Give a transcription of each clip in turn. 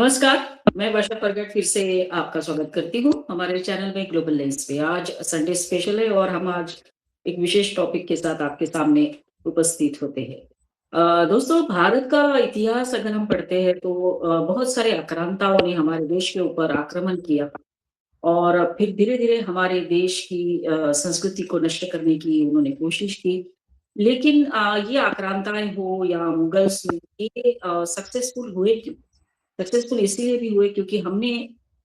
नमस्कार, मैं वर्षा प्रगट फिर से आपका स्वागत करती हूँ हमारे चैनल में ग्लोबल लेंस पे। आज संडे स्पेशल है और हम आज एक विशेष टॉपिक के साथ आपके सामने उपस्थित होते हैं। दोस्तों, भारत का इतिहास अगर हम पढ़ते हैं तो बहुत सारे आक्रांताओं ने हमारे देश के ऊपर आक्रमण किया और फिर धीरे-धीरे हमारे देश की संस्कृति को नष्ट करने की उन्होंने कोशिश की। लेकिन ये आक्रांताएँ हो या मुगल्स ये सक्सेसफुल हुए क्यों? सक्सेसफुल इसीलिए भी हुए क्योंकि हमने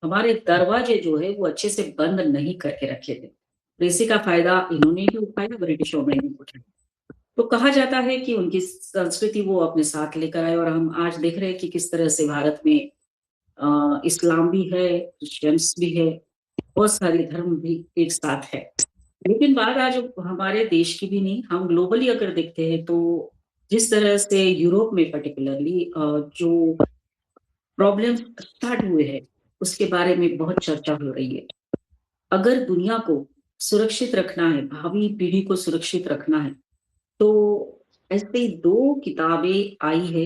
हमारे दरवाजे जो है वो अच्छे से बंद नहीं करके रखे थे। तो इसी का फ़ायदा इन्होंने भी उठाया, ब्रिटिशों ने भी उठाया। तो कहा जाता है कि उनकी संस्कृति वो अपने साथ लेकर आए और हम आज देख रहे हैं कि किस तरह से भारत में इस्लाम भी है, क्रिश्चियंस भी है, बहुत सारे धर्म भी एक साथ है। लेकिन बात आज हमारे देश की भी नहीं, हम ग्लोबली अगर देखते हैं तो जिस तरह से यूरोप में पर्टिकुलरली जो प्रॉब्लम्स स्टार्ट हुए हैं, उसके बारे में बहुत चर्चा हो रही है। अगर दुनिया को सुरक्षित रखना है, भावी पीढ़ी को सुरक्षित रखना है, तो ऐसी 2 किताबें आई है,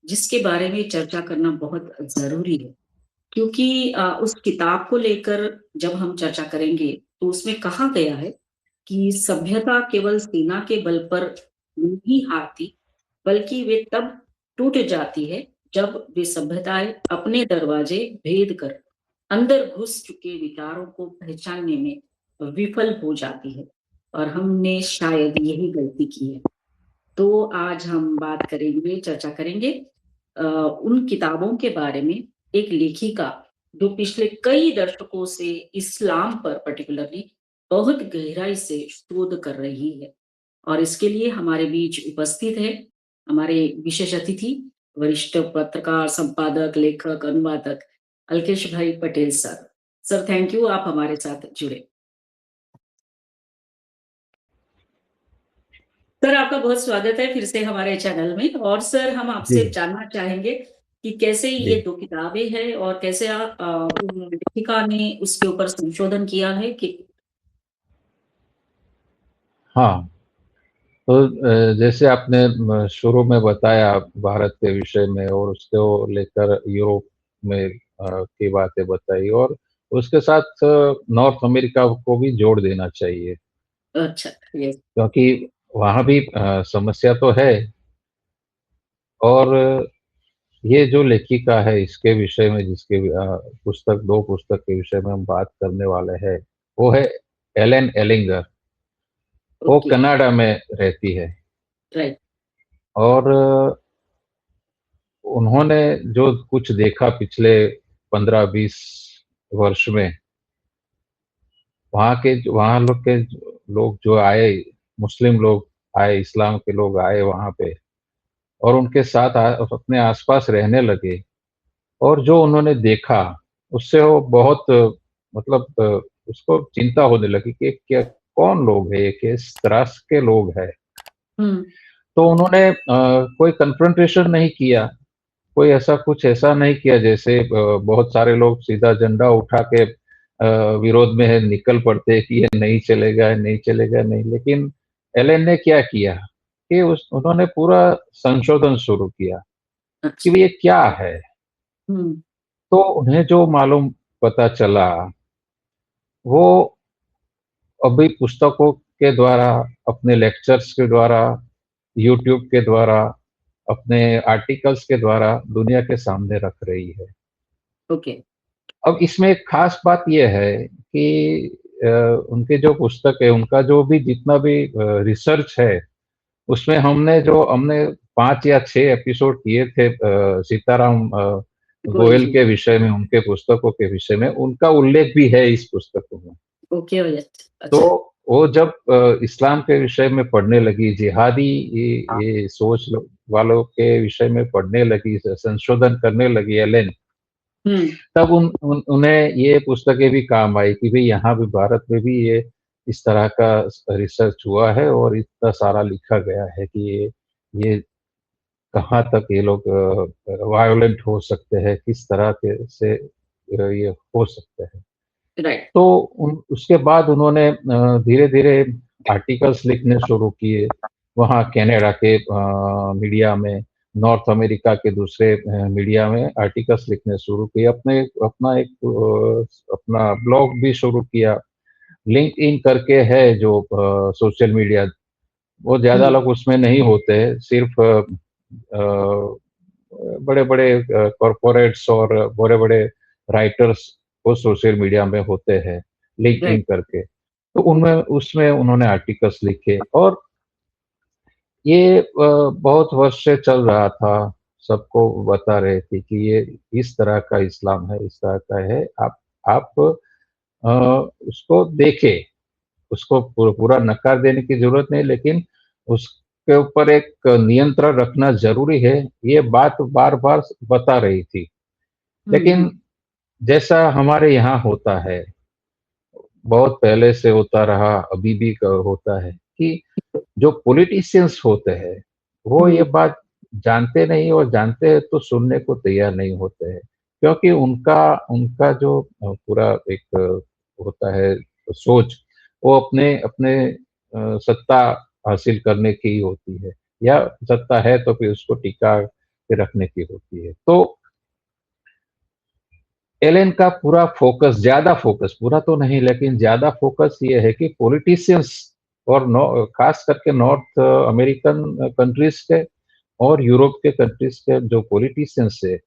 जिसके बारे में चर्चा करना बहुत ज़रूरी है। क्योंकि उस किताब को लेकर जब हम चर्चा करेंगे, तो उसमें कहा गया है कि सभ्यता केवल सेना के बल पर नहीं हारती, बल्कि वे तब टूट जाती है, जब वे सभ्यताएँ अपने दरवाजे भेद कर अंदर घुस चुके विचारों को पहचानने में विफल हो जाती है और हमने शायद यही गलती की है। तो आज हम बात करेंगे, चर्चा करेंगे उन किताबों के बारे में, एक लेखिका जो पिछले कई दशकों से इस्लाम पर पर्टिकुलरली बहुत गहराई से शोध कर रही है और इसके लिए हमारे बीच उपस्थित है हमारे विशेष अतिथि, वरिष्ठ पत्रकार, संपादक, लेखक, अनुवादक अल्केश भाई Patel sir. Sir thank you, आप हमारे साथ जुड़े। सर आपका बहुत स्वागत है फिर से हमारे चैनल में और सर हम जी, आपसे जानना चाहेंगे कि कैसे जी। ये 2 किताबें हैं और कैसे उन लेखिका ने उसके ऊपर संशोधन किया है कि हाँ, तो जैसे आपने शुरू में बताया भारत के विषय में और उसको लेकर यूरोप में की बातें बताई और उसके साथ नॉर्थ अमेरिका को भी जोड़ देना चाहिए अच्छा, ये क्योंकि वहाँ भी समस्या तो है और ये जो लेखिका है इसके विषय में जिसके पुस्तक 2 पुस्तक के विषय में हम बात करने वाले हैं, वो है एलेन एलिंगर। वो ओके, कनाडा में रहती है राइट, और उन्होंने जो कुछ देखा पिछले 15-20 वर्ष में, वहाँ लोग जो आए, मुस्लिम लोग आए, इस्लाम के लोग आए वहाँ पे और उनके साथ अपने आस-पास रहने लगे और जो उन्होंने देखा, उससे वो बहुत मतलब उसको चिंता होने लगी कि क्या कौन लोग हैं ये, किस तरह के लोग हैं। हुँ, तो उन्होंने कोई कन्फ्रंटेशन नहीं किया, कोई ऐसा नहीं किया जैसे बहुत सारे लोग सीधा झंडा उठा के विरोध में है निकल पड़ते हैं कि ये नहीं चलेगा, नहीं चलेगा, नहीं। लेकिन एलेन ने क्या किया कि उस उन्होंने पूरा संशोधन शुरू किया कि अच्छा, भई ये क्या है? हुँ, तो उन्हें जो मालूम पता चला, वो अभी पुस्तकों के द्वारा, अपने लेक्चर्स के द्वारा, यूट्यूब के द्वारा, अपने आर्टिकल्स के द्वारा दुनिया के सामने रख रही है। ओके, अब इसमें एक ख़ास बात ये है कि उनके जो पुस्तक है, उनका जो भी जितना भी रिसर्च है, उसमें हमने 5 या 6 एपिसोड किए थे सीताराम गोयल गोयल जी, के विषय में, उनके पुस्तकों के विषय में, उनका उल्लेख भी है इस पुस्तकों में। ओके, तो अच्छा, वो जब इस्लाम के विषय में पढ़ने लगी, जिहादी ये सोच वालों के विषय में पढ़ने लगी, संशोधन करने लगी एलेन, हुँ, तब उन्हें ये पुस्तकें भी काम आई कि भई यहाँ भी भारत में भी ये इस तरह का रिसर्च हुआ है और इतना सारा लिखा गया है कि ये कहाँ तक ये लोग वायोलेंट हो सकते हैं, किस तरह के से ये हो सकते हैं। राइट, तो उसके बाद उन्होंने धीरे-धीरे आर्टिकल्स लिखने शुरू किए, वहाँ कनाडा के मीडिया में, नॉर्थ अमेरिका के दूसरे मीडिया में आर्टिकल्स लिखने शुरू किए, अपना ब्लॉग भी शुरू किया। लिंक्डइन करके है जो सोशल मीडिया, वो ज़्यादा हुँ, लोग उसमें नहीं होते हैं, सिर्फ़ बड़े-बड़े कॉर्पोरेट्स और बड़े-बड़े राइटर्स वो सोशल मीडिया में होते हैं, लिंक्डइन राइट। करके। तो उनमें उसमें उन्होंने आर्टिकल्स लिखे और ये बहुत वर्ष से चल रहा था, सबको बता रहे थे कि ये इस तरह का इस्लाम है, इस तरह का है, आप अ, उसको देखें, उसको पूरा नकार देने की ज़रूरत नहीं, लेकिन उसके ऊपर एक नियंत्रण रखना ज़रूरी है, ये बात बार-बार बता रही थी। हुँ, लेकिन हुँ, जैसा हमारे यहाँ होता है, बहुत पहले से होता रहा, अभी भी होता है कि जो पॉलिटिशियंस होते हैं, वो ये हुँ, बात जानते नहीं और जानते हैं तो सुनने को तैयार नहीं होते हैं। क्योंकि उनका उनका जो पूरा एक होता है सोच, वो अपने अपने सत्ता हासिल करने की ही होती है या सत्ता है तो फिर उसको टिका के रखने की होती है। तो एलेन का पूरा फ़ोकस, ज़्यादा फ़ोकस, पूरा तो नहीं लेकिन ज़्यादा फ़ोकस ये है कि पॉलिटिशियंस और ख़ास करके नॉर्थ अमेरिकन कंट्रीज़ के और यूरोप के कंट्रीज़ के जो पॉलिटिशियंस है,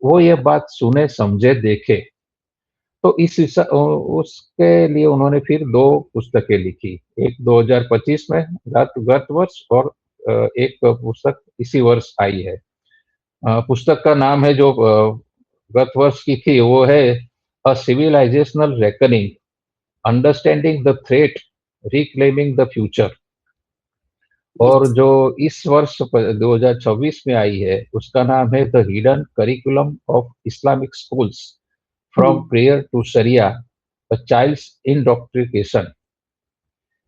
वो ये बात सुने, समझे, देखे। तो उसके लिए उन्होंने फिर 2 पुस्तकें लिखी। एक 2025 में गत गत वर्ष और एक पुस्तक इसी वर्ष आई है। पुस्तक का नाम है जो गत वर्ष की थी, वो है a civilizational reckoning, understanding the threat, reclaiming the future. और यस। जो इस वर्ष 2026 में आई है, उसका नाम है the hidden curriculum of Islamic schools, hmm, from prayer to sharia, a child's indoctrination.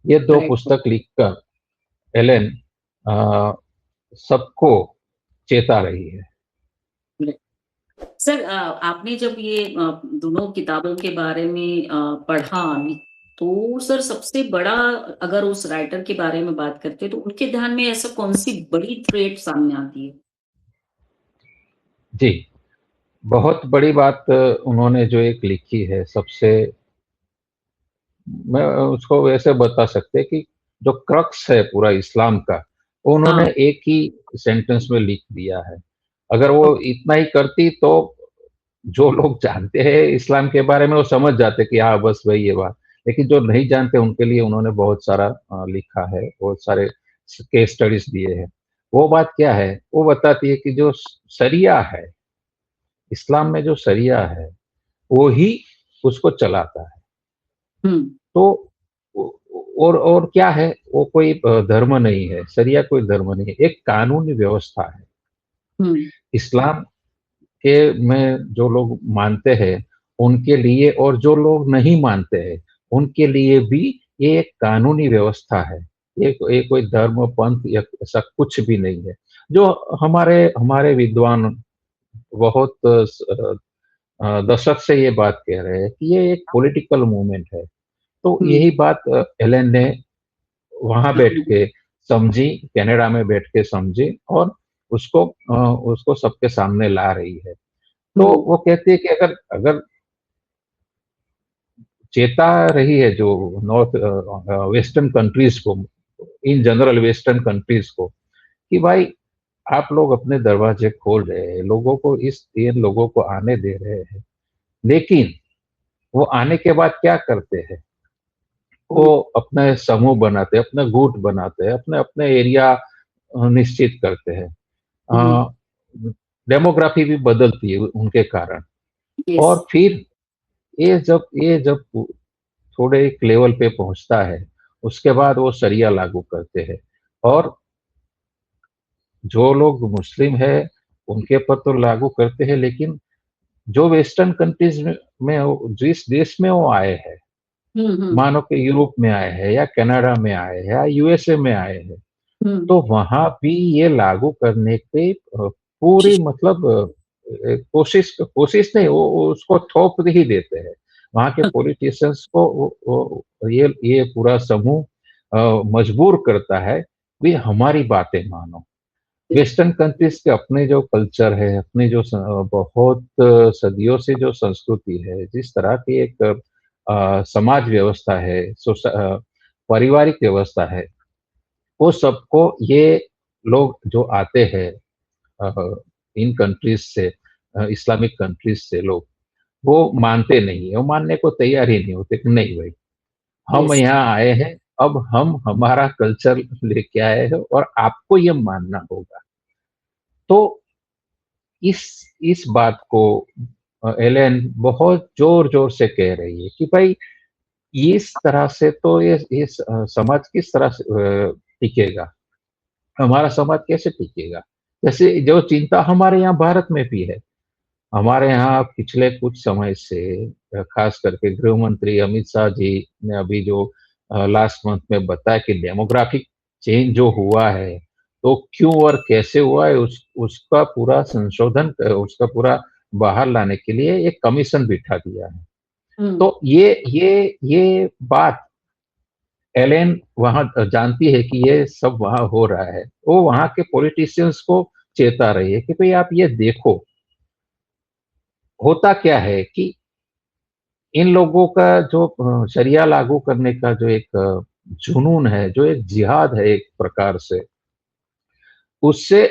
ये 2 राइट, पुस्तक लिखकर एलेन अ, सबको चेता रही है। राइट। सर, आपने जब ये दोनों किताबों के बारे में पढ़ा, तो सर सबसे बड़ा, अगर उस राइटर के बारे में बात करते हैं, तो उनके ध्यान में ऐसा कौन-सी बड़ी थ्रेट सामने आती है? जी, बहुत बड़ी बात उन्होंने जो एक लिखी है, सबसे मैं उसको वैसे बता सकते हैं कि जो क्रक्स है पूरा इस्लाम का, वो उन्होंने हाँ, एक ही सेंटेंस में लिख दिया है। अगर वो ओके। इतना ही करती तो जो लोग जानते हैं इस्लाम के बारे में वो समझ जाते कि हाँ, बस वही है बात। लेकिन जो नहीं जानते उनके लिए उन्होंने बहुत सारा लिखा है, बहुत सारे केस स्टडीज़ दिए हैं। वो बात क्या है? वो बताती है कि जो शरिया है, इस्लाम में जो शरिया है, वो ही उसको चलाता है। हुँ, तो ओ और क्या है, वो कोई धर्म नहीं है, शरिया कोई धर्म नहीं है, एक कानूनी व्यवस्था है। हुँ, इस्लाम के में जो लोग मानते हैं, उनके लिए और जो लोग नहीं मानते हैं, उनके लिए भी ये एक कानूनी व्यवस्था है। ये कोई धर्म, पंथ या ऐसा कुछ भी नहीं है। जो हमारे हमारे विद्वान बहुत दशक से ये बात कह रहे हैं कि ये एक पॉलिटिकल मूवमेंट है। तो हुँ, यही बात एलन ने वहाँ बैठ हाँ, के समझी, कनाडा में बैठ के समझी और उसको सबके सामने ला रही है। तो हुँ, वो कहती है कि अगर अगर चेता रही है जो वेस्टर्न कंट्रीज़ को, इन जनरल वेस्टर्न कंट्रीज़ को कि भाई आप लोग अपने दरवाजे खोल रहे हैं, लोगों को इन लोगों को आने दे रहे हैं। लेकिन वो आने के बाद क्या करते हैं? वो हुँ, अपने समूह बनाते हैं, अपने गुट बनाते हैं, अपने-अपने एरिया निश्चित करते हैं। हुँ, अ, डेमोग्राफी भी बदलती है उनके कारण यस। और फिर ये जब थोड़े एक लेवल पे पहुँचता है, उसके बाद वो शरिया लागू करते हैं और जो लोग मुस्लिम हैं, उनके ऊपर तो लागू करते हैं, लेकिन जो वेस्टर्न कंट्रीज़ में वो जिस देश में वो आए हैं, हुँ, हुँ, मानो कि यूरोप में आए हैं या कनाडा में आए हैं या यूएसए में आए हैं, हुँ, तो वहाँ भी ये लागू करने पे पूरी कोशिश। मतलब कोशिश कोशिश नहीं, वो उसको थोप ही देते हैं। वहाँ के पॉलिटिशियंस को वो ये पूरा समूह मजबूर करता है, भी हमारी बातें मानो। वेस्टर्न कंट्रीज़ के अपने जो कल्चर है, अपने जो बहुत सदियों से जो संस्कृति है, जिस तरह की एक समाज व्यवस्था है, पारिवारिक व्यवस्था है, वो सबको ये लोग जो आते हैं अ, इन कंट्रीज़ से इस्लामिक कंट्रीज़ से लोग, वो मानते नहीं हैं, वो मानने को तैयार ही नहीं होते कि नहीं भाई, हम यस। यहाँ आए हैं, अब हम हमारा कल्चर लेके आए हैं और आपको ये मानना होगा। तो इस इस बात को एलेन बहुत ज़ोर-ज़ोर से कह रही है कि भाई इस तरह से तो ये समाज किस तरह से टिकेगा? हमारा समाज कैसे टिकेगा? जैसे जो चिंता हमारे यहाँ भारत में भी है। हमारे यहाँ पिछले कुछ समय से खास करके गृह मंत्री अमित शाह जी ने अभी जो लास्ट मंथ में बताया कि डेमोग्राफिक चेंज जो हुआ है, तो क्यों और कैसे हुआ है उसका पूरा संशोधन उसका पूरा बाहर लाने के लिए एक कमीशन बिठा दिया है। हुँ, तो ये बात एलेन वहाँ जानती है कि ये सब वहाँ हो रहा है। वो वहाँ के पॉलिटिशियंस को चेता रही है कि भई आप ये देखो, होता क्या है कि इन लोगों का जो शरिया लागू करने का जो एक जुनून है, जो एक जिहाद है एक प्रकार से, उससे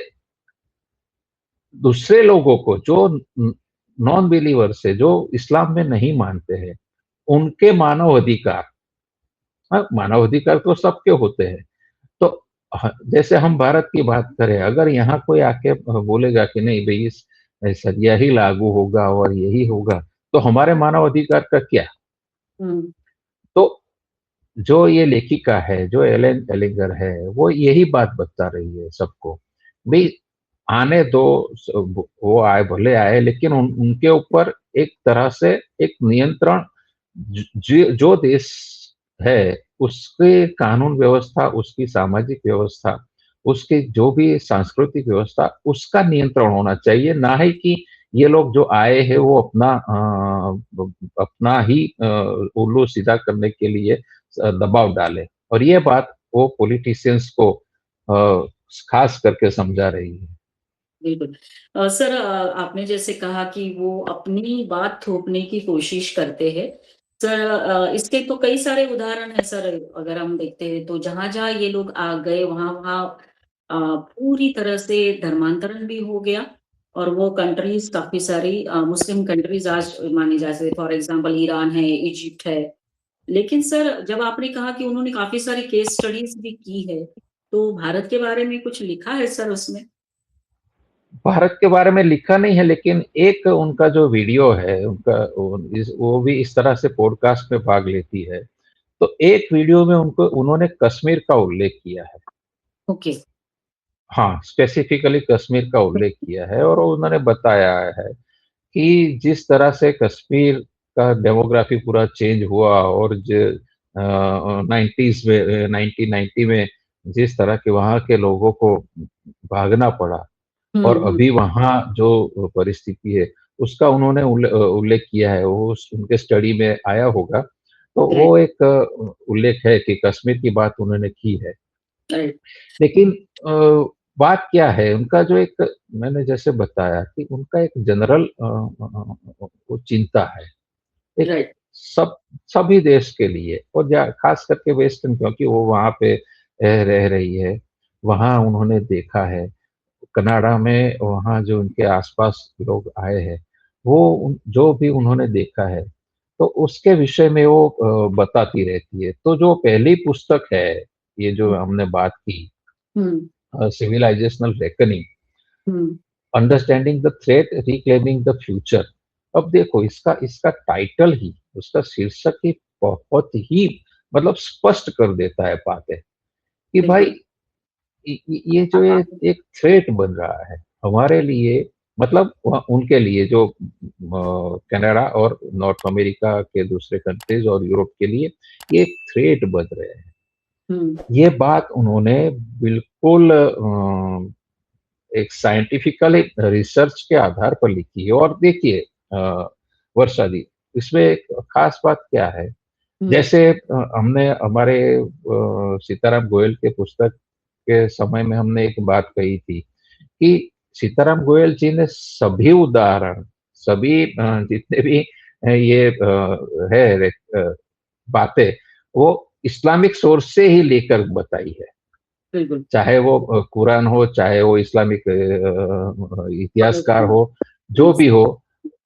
दूसरे लोगों को जो नॉन बिलीवर्स है, जो इस्लाम में नहीं मानते हैं, उनके मानव अधिकार मानव अधिकार तो सबके होते हैं। तो जैसे हम भारत की बात करें, अगर यहाँ कोई आके बोलेगा कि नहीं भई इस शरिया ही लागू होगा और यही होगा, तो हमारे मानव अधिकार का क्या? हुँ, तो जो ये लेखिका है, जो एलेन एलिंगर है, वो यही बात बता रही है सबको। भई आने दो वो आए भले आए लेकिन उनके ऊपर एक तरह से एक नियंत्रण जो देश है, उसके कानून व्यवस्था, उसकी सामाजिक व्यवस्था, उसकी जो भी सांस्कृतिक व्यवस्था, उसका नियंत्रण होना चाहिए, ना ही कि ये लोग जो आए हैं वो अपना ही उल्लू सीधा करने के लिए दबाव डाले और ये बात वो पॉलिटिशियंस को खास करके समझा रही है। बिल्कुल। सर, आपने जैसे कहा कि वो अपनी बात थोपने की कोशिश करते हैं। सर, इसके तो कई सारे उदाहरण हैं सर, अगर हम देखते हैं तो जहाँ-जहाँ ये लोग आ गए वहाँ-वहाँ पूरी तरह से धर्मांतरण भी हो गया और वो कंट्रीज़ काफ़ी सारी मुस्लिम कंट्रीज़ आज मानी जैसे फॉर एग्ज़ाम्पल ईरान है, इजिप्ट है। लेकिन सर, जब आपने कहा कि उन्होंने काफ़ी सारी केस स्टडीज़ भी की है, तो भारत के बारे में कुछ लिखा है सर उसमें? भारत के बारे में लिखा नहीं है लेकिन एक उनका जो वीडियो है उनका वो भी इस तरह से पॉडकास्ट में भाग लेती है। तो एक वीडियो में उनको उन्होंने कश्मीर का उल्लेख किया है। ओके। हाँ, स्पेसिफिकली कश्मीर का उल्लेख किया है और उन्होंने बताया है कि जिस तरह से कश्मीर का डेमोग्राफी पूरा चेंज हुआ और 90s में 1990 में जिस तरह के वहाँ के लोगों को भागना पड़ा हुँ, और हुँ। अभी वहाँ जो परिस्थिति है, उसका उन्होंने उल्लेख किया है, वो उनके स्टडी में आया होगा। तो राइट, वो एक उल्लेख है कि कश्मीर की बात उन्होंने की है। राइट, लेकिन अ, बात क्या है, उनका जो एक मैंने जैसे बताया कि उनका एक जनरल वो चिंता है, एक राइट। सब सभी देश के लिए और खास करके वेस्टर्न क्योंकि वो वहाँ पे रह रही है, वहाँ उन्होंने देखा है। कनाडा में वहाँ जो उनके आस-पास लोग आए हैं, वो जो भी उन्होंने देखा है, तो उसके विषय में वो बताती रहती है। तो जो पहली पुस्तक है, ये जो हमने बात की hmm, civilizational reckoning, hmm, understanding the threat, reclaiming the future. अब देखो इसका इसका टाइटल ही, उसका शीर्षक ही बहुत ही मतलब स्पष्ट कर देता है बातें, कि भाई बिल्कुल। ये जो एक थ्रेट बन रहा है हमारे लिए मतलब उनके लिए जो कनाडा और नॉर्थ अमेरिका के दूसरे कंट्रीज और यूरोप के लिए ये एक थ्रेट बन रहे हैं। हुँ, ये बात उन्होंने बिल्कुल एक साइंटिफिकली रिसर्च के आधार पर लिखी है और देखिए वर्षा जी इसमें एक खास बात क्या है हुँ, जैसे हमने हमारे सीताराम गोयल के पुस्तक के समय में हमने एक बात कही थी कि सीताराम गोयल जी ने सभी उदाहरण, सभी जितने भी ये है बातें, वो इस्लामिक सोर्स से ही लेकर बताई है। बिल्कुल। चाहे वो कुरान हो, चाहे वो इस्लामिक इतिहासकार हो, जो भी हो,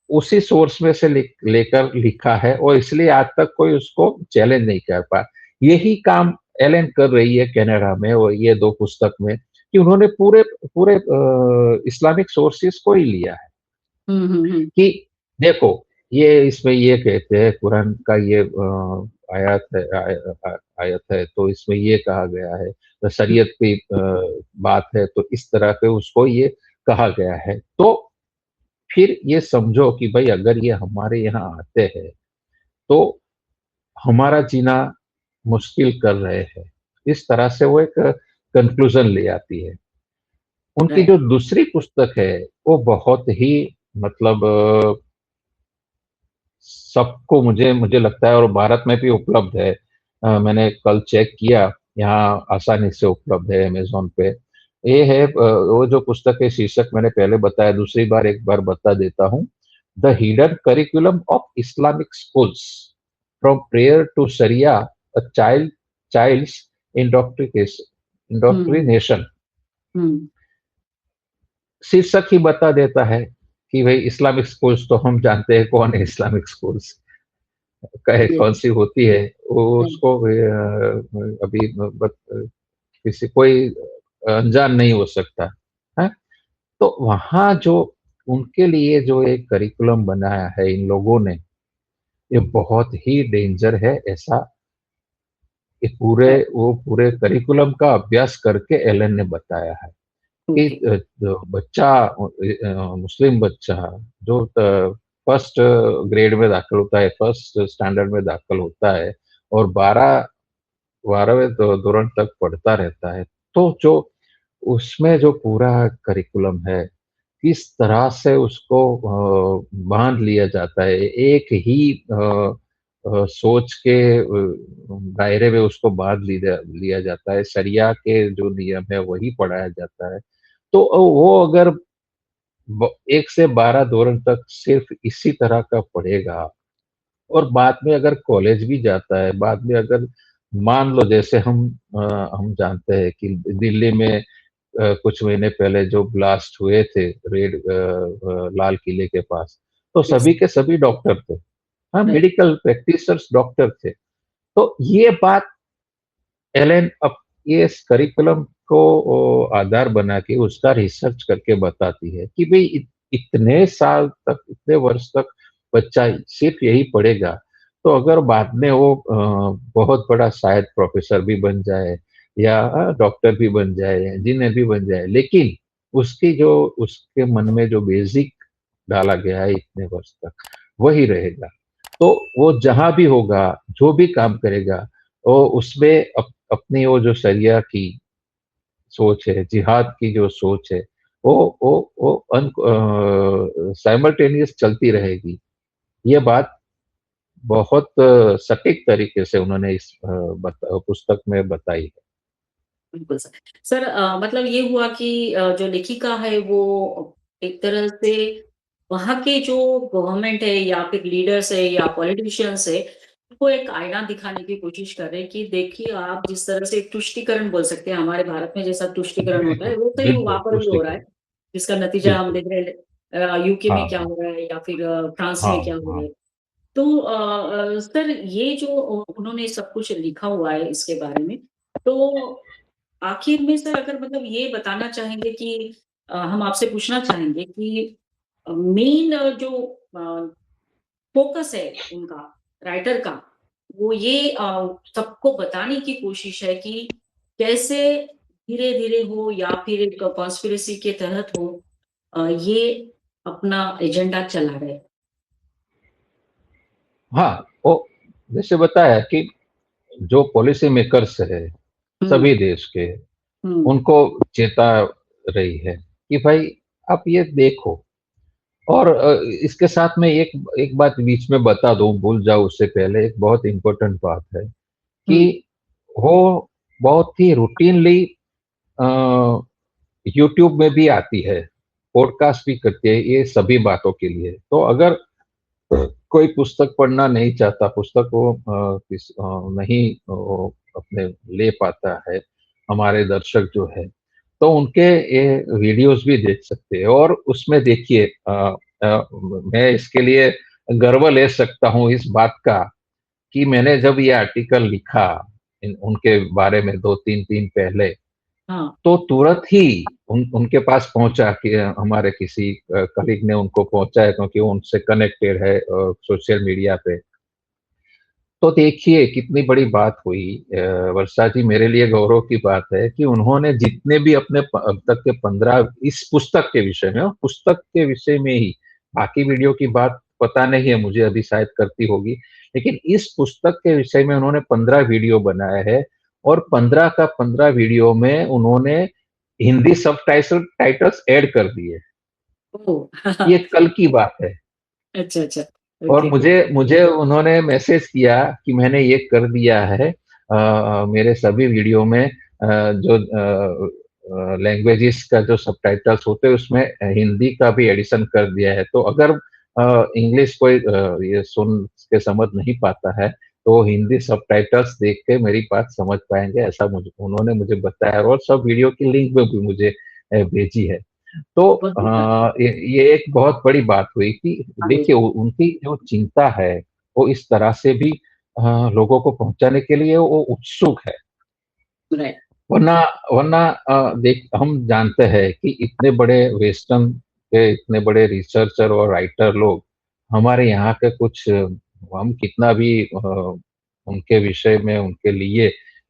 उसी सोर्स में से लेकर लिखा है और इसलिए आज तक कोई उसको चैलेंज नहीं कर पाया। यही काम एलेन कर रही है कनाडा में और ये 2 पुस्तक में कि उन्होंने पूरे पूरे इस्लामिक सोर्सेस को ही लिया है कि देखो, ये इसमें ये कहते हैं कुरान का ये आयत है आयत है तो इसमें ये कहा गया है, तो शरीयत की बात है तो इस तरह पे उसको ये कहा गया है। तो फिर ये समझो कि भाई अगर ये हमारे यहाँ आते हैं, तो हमारा जीना मुश्किल कर रहे हैं। इस तरह से वो एक कन्क्लूज़न ले आती है। उनकी जो राइट। दूसरी पुस्तक है, वो बहुत ही मतलब सबको मुझे मुझे लगता है और भारत में भी उपलब्ध है। मैंने कल चेक किया, यहाँ आसानी से उपलब्ध है अमेज़न पे। ये है वो जो पुस्तक है शीर्षक मैंने पहले बताया, दूसरी बार एक बार बता देता हूँ। The hidden curriculum of Islamic schools from prayer to sharia a child's hmm, indoctrination. Hmm. शीर्षक ही बता देता है कि भई इस्लामिक स्कूल्स तो हम जानते हैं कौन है इस्लामिक स्कूल्स। कहे ये कौन-सी होती है, वो राइट, उसको अभी किसी कोई अनजान नहीं हो सकता, हैं? तो वहाँ जो उनके लिए जो एक करिकुलम बनाया है इन लोगों ने, ये बहुत ही डेंजर है ऐसा ये राइट, वो पूरे करिकुलम का अभ्यास करके एलन ने बताया है कि ओके, जो बच्चा मुस्लिम बच्चा जो फर्स्ट ग्रेड में दाखिल होता है, फर्स्ट स्टैंडर्ड में दाखिल होता है और 12वें दौरान तक पढ़ता रहता है, तो जो उसमें जो पूरा करिकुलम है, किस तरह से उसको बाँध लिया जाता है, एक ही सोच के दायरे में उसको बाँध लिया जाता है, शरिया के जो नियम है वही पढ़ाया जाता है। तो वो अगर 1 से 12 दौरान तक सिर्फ़ इसी तरह का पढ़ेगा और बाद में अगर कॉलेज भी जाता है, बाद में अगर मान लो जैसे हम जानते हैं कि दिल्ली में कुछ महीने पहले जो ब्लास्ट हुए थे लाल किले के पास, तो यस, सभी के सभी डॉक्टर थे। हाँ, राइट, मेडिकल प्रैक्टिशनर्स डॉक्टर थे। तो ये बात एलेन ये इस करिकुलम को आधार बना के उसका रिसर्च करके बताती है कि भई इतने साल तक, इतने वर्ष तक बच्चा सिर्फ़ यही पढ़ेगा, तो अगर बाद में वो बहुत बड़ा शायद प्रोफ़ेसर भी बन जाए या डॉक्टर भी बन जाए, इंजीनियर भी बन जाए, लेकिन उसके मन में जो बेसिक डाला गया है इतने वर्ष तक, वही रहेगा। तो वो जहाँ भी होगा, जो भी काम करेगा, वो उसमें अपनी वो जो शरिया की सोच है, जिहाद की जो सोच है, वो साइमल्टेनियस चलती रहेगी। ये बात बहुत सटीक तरीके से उन्होंने इस पुस्तक में बताई है। बिल्कुल सर। सर मतलब ये हुआ कि जो लेखिका है वो एक तरह से वहाँ के जो गवर्नमेंट है या फिर लीडर्स है या पॉलिटिशियंस है, उनको एक आईना दिखाने की कोशिश कर रहे हैं कि देखिए आप जिस तरह से एक तुष्टीकरण बोल सकते हैं, हमारे भारत में जैसा तुष्टीकरण होता है, बिल्कुल, वो सही बिल्कुल, वहाँ पर भी हो रहा है, तुष्टिकरण, जिसका नतीजा हम बिल्कुल। देख रहे हैं यूके में हाँ, क्या हाँ। हो रहा है या फिर फ्रांस हाँ, में क्या हो रहा हाँ। है। तो सर ये जो उन्होंने सब कुछ लिखा हुआ है इसके बारे में, तो आखिर में सर अगर मतलब ये बताना चाहेंगे कि हम आपसे पूछना चाहेंगे कि मेन जो अ, फ़ोकस है उनका, राइटर का, वो ये सबको बताने की कोशिश है कि कैसे धीरे-धीरे हो या फिर एक कॉन्स्पिरेसी के तहत हो ये अपना एजेंडा चला रहे। हाँ, वो जैसे बताया कि जो पॉलिसी मेकर्स है, हुँ, सभी देश के, हुँ, उनको चेता रही है कि भाई आप ये देखो और इसके साथ में एक एक बात बीच में बता दूँ, भूल जाऊँ उससे पहले एक बहुत इम्पोर्टेंट बात है हुँ, कि वो बहुत ही रूटीनली अ, यूट्यूब में भी आती है, पॉडकास्ट भी करती है, ये सभी बातों के लिए। तो अगर कोई पुस्तक पढ़ना नहीं चाहता, पुस्तक को नहीं अपने ले पाता है, हमारे दर्शक जो है, तो उनके ये वीडियोज़ भी देख सकते हैं। और उसमें देखिए मैं इसके लिए गर्व ले सकता हूँ इस बात का कि मैंने जब ये आर्टिकल लिखा उनके बारे में 2-3 दिन पहले, हाँ। तो तुरंत ही उनके पास पहुंचा कि हमारे किसी कलीग ने उनको पहुंचाया, क्योंकि वो उनसे कनेक्टेड है सोशल मीडिया पे। तो देखिए कितनी बड़ी बात हुई। वर्षा जी, मेरे लिए गौरव की बात है कि उन्होंने जितने भी अपने अब तक के 15 इस पुस्तक के विषय में, और पुस्तक के विषय में ही, बाकी वीडियो की बात पता नहीं है मुझे, अभी शायद करती होगी, लेकिन इस पुस्तक के विषय में उन्होंने 15 वीडियो बनाए हैं। और 15 का 15 वीडियो में उन्होंने हिंदी टाइटल्स ऐड कर दिए। ओह! ये कल की बात है। अच्छा, अच्छा। और ओके। मुझे मुझे उन्होंने मैसेज किया कि मैंने ये कर दिया है, मेरे सभी वीडियो में जो लैंग्वेजेस का जो सबटाइटल्स होते हैं उसमें हिंदी का भी एडिशन कर दिया है। तो अगर इंग्लिश कोई ये सुन के समझ नहीं पाता है, तो वो हिंदी सबटाइटल्स देख के मेरी बात समझ पाएँगे, ऐसा मुझे उन्होंने मुझे बताया, और सब वीडियो की लिंक भी मुझे भेजी है। तो बहुत बढ़िया। ये एक बहुत बड़ी बात हुई कि हाँ, देखिए बिल्कुल। उनकी जो चिंता है, वो इस तरह से भी लोगों को पहुँचाने के लिए वो उत्सुक है। राइट। वरना वरना देख हम जानते हैं कि इतने बड़े वेस्टर्न के इतने बड़े रिसर्चर और राइटर लोग हमारे यहाँ के कुछ, हम कितना भी उनके विषय में उनके लिए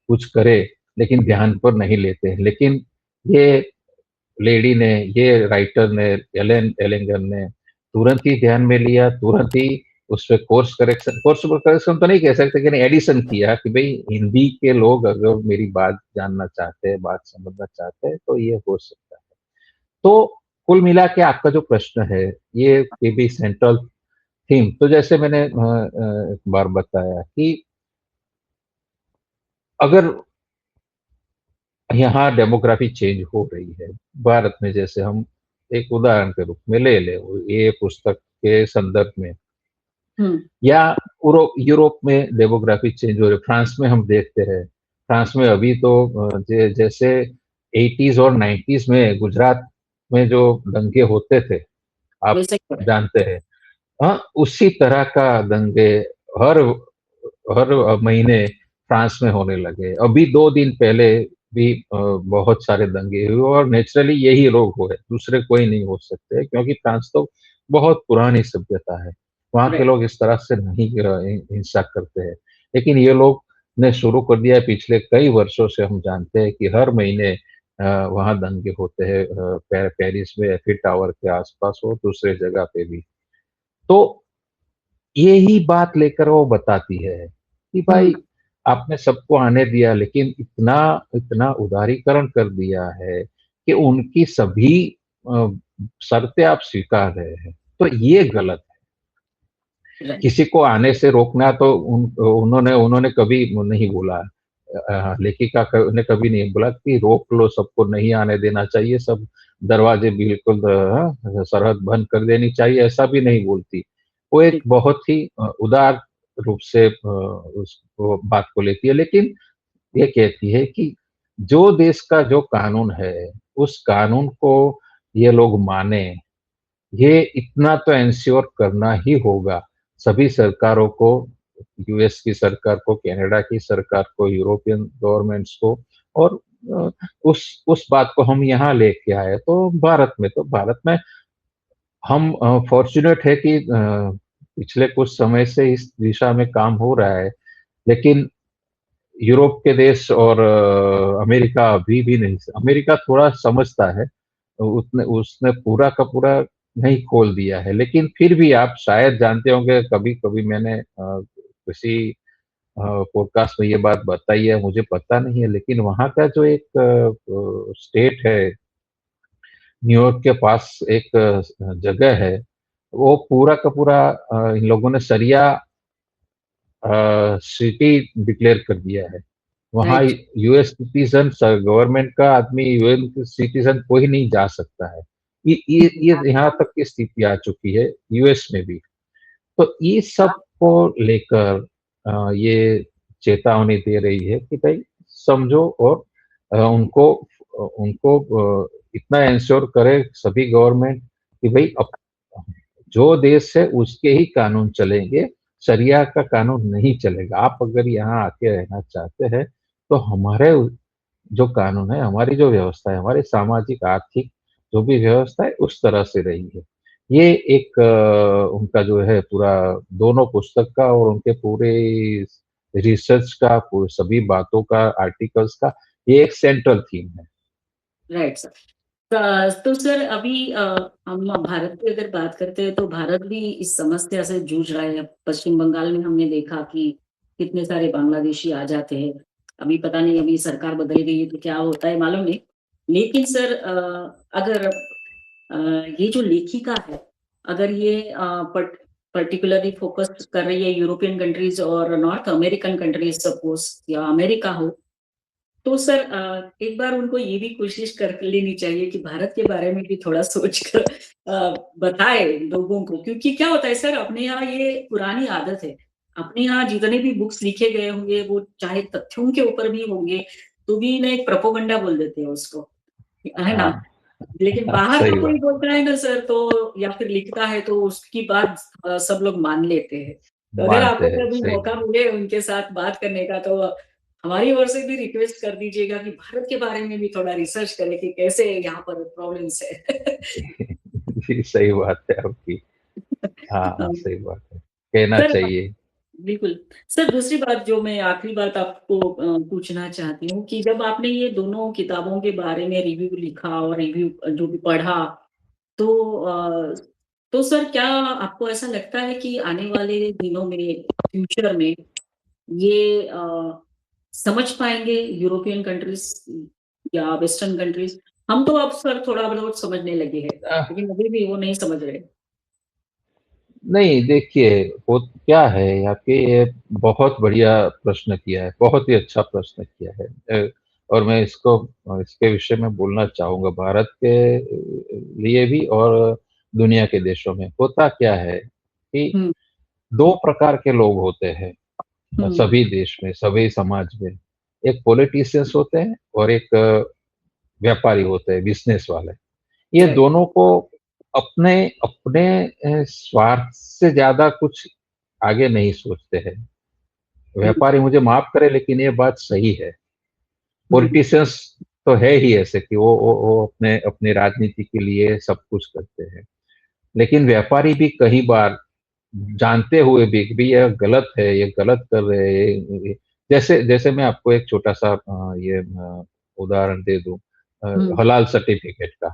कुछ करें, लेकिन ध्यान पर नहीं लेते हैं। लेकिन ये लेडी ने, ये राइटर ने, एलन एलिंगर ने तुरंत ही ध्यान में लिया, तुरंत ही उसपे कोर्स करेक्शन तो नहीं कह सकते, लेकिन एडिशन किया कि भई हिंदी के लोग अगर मेरी बात जानना चाहते हैं, बात समझना चाहते हैं, तो ये हो सकता है। तो कुल मिला के आपका जो प्रश्न है, ये भी सेंट्रल थीम, तो जैसे मैंने एक बार बताया कि अगर यहाँ डेमोग्राफी चेंज हो रही है। भारत में जैसे हम एक उदाहरण के रूप में ले लें, ये पुस्तक के संदर्भ में, हुँ। या यूरोप में डेमोग्राफी चेंज हो रही है। फ्रांस में हम देखते हैं, फ्रांस में अभी तो जैसे 80s और 90s में गुजरात में जो दंगे होते थे, आप वैसा ही हो रहा है। जानते हैं। हाँ, उसी तरह का दंगे हर हर महीने फ्रांस में होने लगे। अभी 2 दिन पहले भी बहुत सारे दंगे हुए, और नेचुरली यही लोग हुए, दूसरे कोई नहीं हो सकते, क्योंकि फ्रांस तो बहुत पुरानी सभ्यता है। वहाँ के राइट। लोग इस तरह से नहीं हिंसा करते हैं। लेकिन ये लोग ने शुरू कर दिया है, पिछले कई वर्षों से हम जानते हैं कि हर महीने वहाँ दंगे होते हैं, पेरिस में एफिल टावर के आस-पास और दूसरे जगह पे भी। तो यही बात लेकर वो बताती है कि हुँ। भाई आपने सबको आने दिया, लेकिन इतना इतना उदारीकरण कर दिया है कि उनकी सभी अ, शर्तें आप स्वीकार रहे हैं, तो ये गलत है। राइट। किसी को आने से रोकना तो उन्होंने उन्होंने कभी नहीं बोला। लेखिका ने कभी नहीं बोला कि रोक लो, सबको नहीं आने देना चाहिए, सब दरवाजे बिल्कुल सरहद बंद कर देनी चाहिए, ऐसा भी नहीं बोलती। वो एक ठीक। बहुत ही उदार रूप से उस वो बात को लेती है, लेकिन ये कहती है कि जो देश का जो कानून है, उस कानून को ये लोग मानें, ये इतना तो एंश्योर करना ही होगा। सभी सरकारों को, यूएस की सरकार को, कनाडा की सरकार को, यूरोपियन गवर्नमेंट्स को, और अ, उस बात को हम यहाँ लेके आए। तो भारत में हम फॉर्च्यूनेट है कि पिछले कुछ समय से इस दिशा में काम हो रहा है। लेकिन यूरोप के देश और अमेरिका अभी भी नहीं, अमेरिका थोड़ा समझता है, उसने उसने पूरा का पूरा नहीं खोल दिया है। लेकिन फिर भी आप शायद जानते होंगे, कभी-कभी मैंने किसी पॉडकास्ट में ये बात बताई है, मुझे पता नहीं है, लेकिन वहाँ का जो एक स्टेट है, न्यूयॉर्क के पास एक जगह है, वो पूरा का पूरा इन लोगों ने शरिया सिटी डिक्लेयर कर दिया है। वहाँ राइट। यूएस सिटीज़न गवर्नमेंट का आदमी यूएस सिटीज़न कोई नहीं जा सकता है। ये यहाँ तक की स्थिति आ चुकी है यूएस में भी। तो ये सब को लेकर ये चेतावनी दे रही है कि भाई समझो और उनको इतना इंश्योर करे सभी गवर्नमेंट कि भाई अब जो देश है उसके ही कानून चलेंगे, शरिया का कानून नहीं चलेगा। आप अगर यहाँ आके रहना चाहते हैं, तो हमारे जो कानून है, हमारी जो व्यवस्था है, हमारी सामाजिक, आर्थिक जो भी व्यवस्था है, उस तरह से रही है। ये एक उनका जो है पूरा दोनों पुस्तक का और उनके पूरे रिसर्च का, सभी बातों का, आर्टिकल्स का, ये एक सेंट्रल थीम है। Right sir. तो सर अभी हम भारत की अगर बात करते हैं तो भारत भी इस समस्या से जूझ रहा है। पश्चिम बंगाल में हमने देखा कि कितने सारे बांग्लादेशी आ जाते हैं। अभी पता नहीं, अभी सरकार बदल गई है तो क्या होता है मालूम नहीं। लेकिन सर अगर ये जो लेखिका है, अगर ये पर्टिकुलरली फोकस कर रही है यूरोपियन कंट्रीज और नॉर्थ अमेरिकन कंट्रीज सपोज, या अमेरिका हो, तो सर एक बार उनको ये भी कोशिश कर लेनी चाहिए कि भारत के बारे में भी थोड़ा सोच कर बताए लोगों को, क्योंकि क्या होता है सर, अपने यहाँ ये पुरानी आदत है। अपने यहाँ जितने भी बुक्स लिखे गए होंगे वो चाहे तथ्यों के ऊपर भी होंगे, तो भी ना एक प्रोपोगंडा बोल देते हैं उसको, है ना? हाँ, लेकिन बाहर का सही कोई बात, बोलता है ना सर, तो या फिर लिखता है तो उसकी बात सब लोग मान लेते हैं। तो अगर मानते आपको हैं, कभी सही मौका बात। मिले उनके साथ बात करने का, तो हमारी ओर से भी रिक्वेस्ट कर दीजिएगा कि भारत के बारे में भी थोड़ा रिसर्च करें कि कैसे यहाँ पर प्रॉब्लम्स है। जी, सही बात है आपकी। हाँ, सही बात है। कहना सर चाहिए। बिल्कुल। सर दूसरी बात, जो मैं आखिरी बात आपको पूछना चाहती हूँ कि जब आपने ये दोनों किताबों के बारे में रिव्यू लिखा और रिव्यू जो भी पढ़ा, तो तो सर क्या आपको ऐसा लगता है कि आने वाले दिनों में, फ्यूचर में ये समझ पाएँगे यूरोपियन कंट्रीज़ या वेस्टर्न कंट्रीज़? हम तो अब सर थोड़ा बहुत समझने लगे हैं, अ, लेकिन अभी भी वो नहीं समझ रहे। नहीं देखिए, वो क्या है यहाँ पे ये बहुत बढ़िया प्रश्न किया है, बहुत ही अच्छा प्रश्न किया है। और मैं इसके विषय में बोलना चाहूँगा भारत के लिए भी और दुनिया के देशों में। होता क्या है कि हुँ, 2 प्रकार के लोग होते हैं हुँ, सभी देश में, सभी समाज में। एक पॉलिटिशियंस होते हैं और एक व्यापारी होते हैं, बिज़नेस वाले। ये राइट। दोनों को अपने अपने स्वार्थ से ज़्यादा कुछ आगे नहीं सोचते हैं। हुँ, व्यापारी मुझे माफ़ करे लेकिन ये बात सही है। हुँ, पॉलिटिशियंस तो है ही ऐसे कि वो अपने अपनी राजनीति के लिए सब कुछ करते हैं। लेकिन व्यापारी भी कई बार जानते हुए भी यह गलत है, ये गलत कर रहे हैं ये जैसे जैसे मैं आपको एक छोटा-सा उदाहरण दे दूँ हुँ, हलाल सर्टिफ़िकेट का,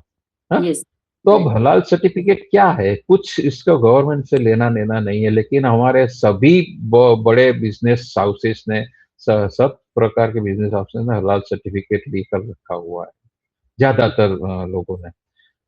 हाँ? येस, तो अब राइट। हलाल सर्टिफ़िकेट क्या है? कुछ इसका गवर्नमेंट से लेना-देना नहीं है, लेकिन हमारे सभी बड़े बिज़नेस हाउसेस ने सब प्रकार के बिज़नेस हाउसेस ने हलाल सर्टिफ़िकेट लेकर रखा हुआ है, ज़्यादातर लोगों ने।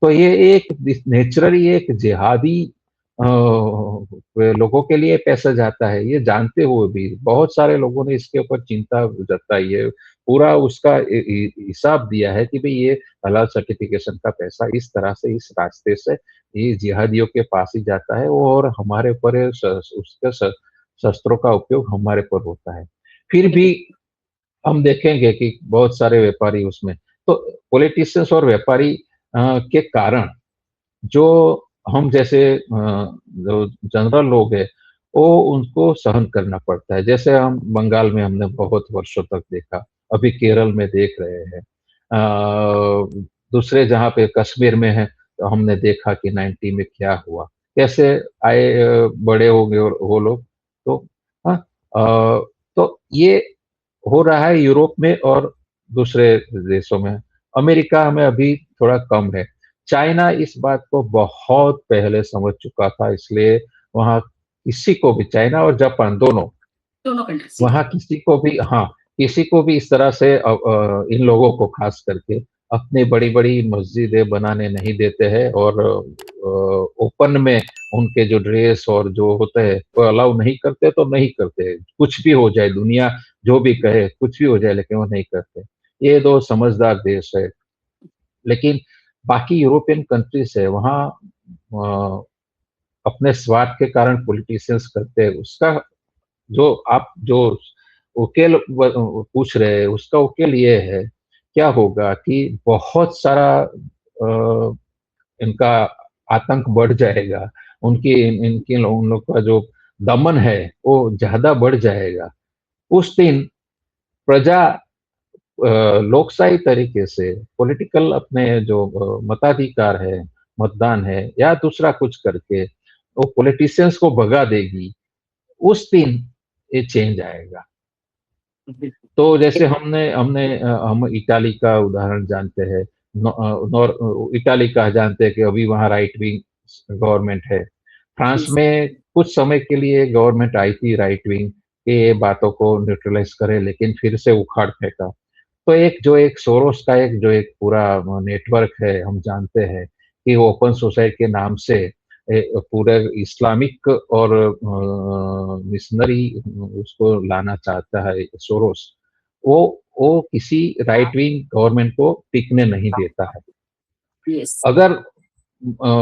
तो ये एक नेचुरली एक जिहादी लोगों के लिए पैसा जाता है, ये जानते हुए भी बहुत सारे लोगों ने इसके ऊपर चिंता जताई है। पूरा उसका हिसाब दिया है कि भई ये हलाल सर्टिफ़िकेशन का पैसा इस तरह से, इस रास्ते से ये जिहादियों के पास ही जाता है और हमारे ऊपर ये उसके शस्त्रों का उपयोग हमारे ऊपर होता है। फिर भी हम देखेंगे कि बहुत सारे व्यापारी उसमें तो पॉलिटिशियंस और व्यापारी के कारण जो हम जैसे जो जनरल लोग हैं, वो उनको सहन करना पड़ता है। जैसे हम बंगाल में हमने बहुत वर्षों तक देखा, अभी केरल में देख रहे हैं। दूसरे जहाँ पे कश्मीर में है, तो हमने देखा कि 90 में क्या हुआ। कैसे आए बड़े हो गए और वो लोग तो हाँ तो ये हो रहा है यूरोप में और दूसरे देशों में। अमेरिका में अभी थोड़ा कम है। चाइना इस बात को बहुत पहले समझ चुका था इसलिए वहाँ किसी को भी चाइना और जापान दोनों, दोनों कंट्रीज़, वहाँ किसी को भी हाँ, किसी को भी इस तरह से इन लोगों को ख़ास करके अपनी बड़ी-बड़ी मस्जिदें बनाने नहीं देते हैं और ओपन में उनके जो ड्रेस और जो होते हैं, वो अलाउ नहीं करते तो नहीं करते। कुछ भी हो जाए, दुनिया जो भी कहे, कुछ भी हो जाए लेकिन वो नहीं करते। ये 2 समझदार देश है। लेकिन बाकी यूरोपियन कंट्रीज़ है, वहाँ अपने स्वार्थ के कारण पॉलिटिशियंस करते हैं, उसका जो आप जो उकेल पूछ रहे हैं, उसका उकेल ये है, क्या होगा कि बहुत सारा इनका आतंक बढ़ जाएगा, उनकी इनकी उन लोग का जो दमन है, वो ज़्यादा बढ़ जाएगा। उस दिन प्रजा लोकशाही तरीके से पॉलिटिकल अपने जो मताधिकार है, मतदान है या दूसरा कुछ करके वो पॉलिटिशियंस को भगा देगी, उस दिन ये चेंज आएगा। बिल्कुल। तो जैसे हमने हमने हम इटाली का उदाहरण जानते हैं। इटाली का जानते हैं कि अभी वहाँ राइट विंग गवर्नमेंट है। फ्रांस यस, में कुछ समय के लिए गवर्नमेंट आई थी राइट विंग कि ये बातों को न्यूट्रलाइज़ करे, लेकिन फिर से उखाड़ फेंका। तो एक सोरोस का एक जो एक पूरा नेटवर्क है, हम जानते हैं कि ओपन सोसाइटी के नाम से पूरे इस्लामिक और मिशनरी उसको लाना चाहता है सोरोस। वो वो किसी राइट विंग गवर्नमेंट को टिकने नहीं देता है। यस, अगर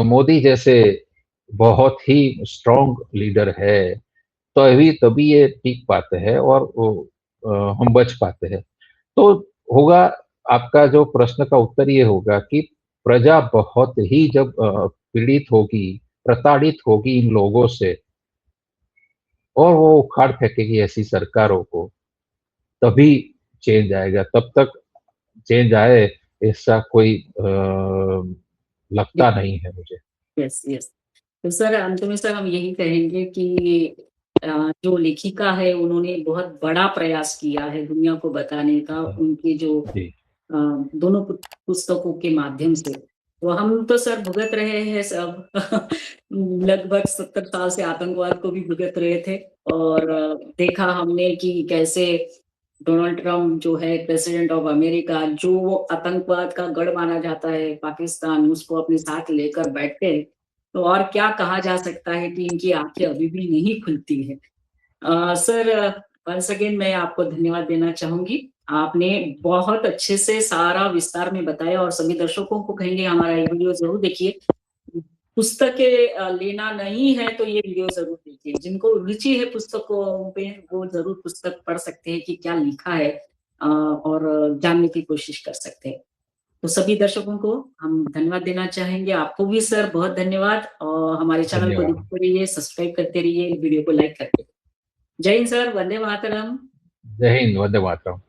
मोदी जैसे बहुत ही स्ट्रॉन्ग लीडर है, तभी तभी ये टिक पाते हैं और हम बच पाते हैं। तो होगा आपका जो प्रश्न का उत्तर ये होगा कि प्रजा बहुत ही जब पीड़ित होगी, प्रताड़ित होगी इन लोगों से और वो उखाड़ फेंकेगी ऐसी सरकारों को, तभी चेंज आएगा। तब तक चेंज आए ऐसा कोई लगता नहीं है मुझे। Yes, yes. तो सर अंत में सर हम यही कहेंगे कि जो लेखिका है उन्होंने बहुत बड़ा प्रयास किया है दुनिया को बताने का उनके जो जी, दोनों पुस्तकों के माध्यम से। तो हम तो सर भुगत रहे हैं सब लगभग 70 साल से आतंकवाद को भी भुगत रहे थे और देखा हमने कि कैसे डोनाल्ड ट्रम्प जो है प्रेसिडेंट ऑफ अमेरिका जो आतंकवाद का गढ़ माना जाता है पाकिस्तान उसको अपने साथ लेकर बैठते हैं। तो और क्या कहा जा सकता है कि इनकी आँखें अभी भी नहीं खुलती हैं। सर वंस अगेन मैं आपको धन्यवाद देना चाहूँगी। आपने बहुत अच्छे से सारा विस्तार में बताया और सभी दर्शकों को कहेंगे हमारा ये वीडियो ज़रूर देखिए। पुस्तकें लेना नहीं है तो ये वीडियो ज़रूर देखिए। जिनको रुचि है पुस्तकों पे वो ज़रूर पुस्तक पढ़ सकते हैं कि क्या लिखा है और जानने की कोशिश कर सकते हैं। तो सभी दर्शकों को हम धन्यवाद देना चाहेंगे। आपको भी सर बहुत धन्यवाद और हमारे चैनल को धन्यवाद। देखते रहिए, सब्सक्राइब करते रहिए, वीडियो को लाइक करके। जय हिंद सर, वंदे मातरम। जय हिंद, वंदे मातरम।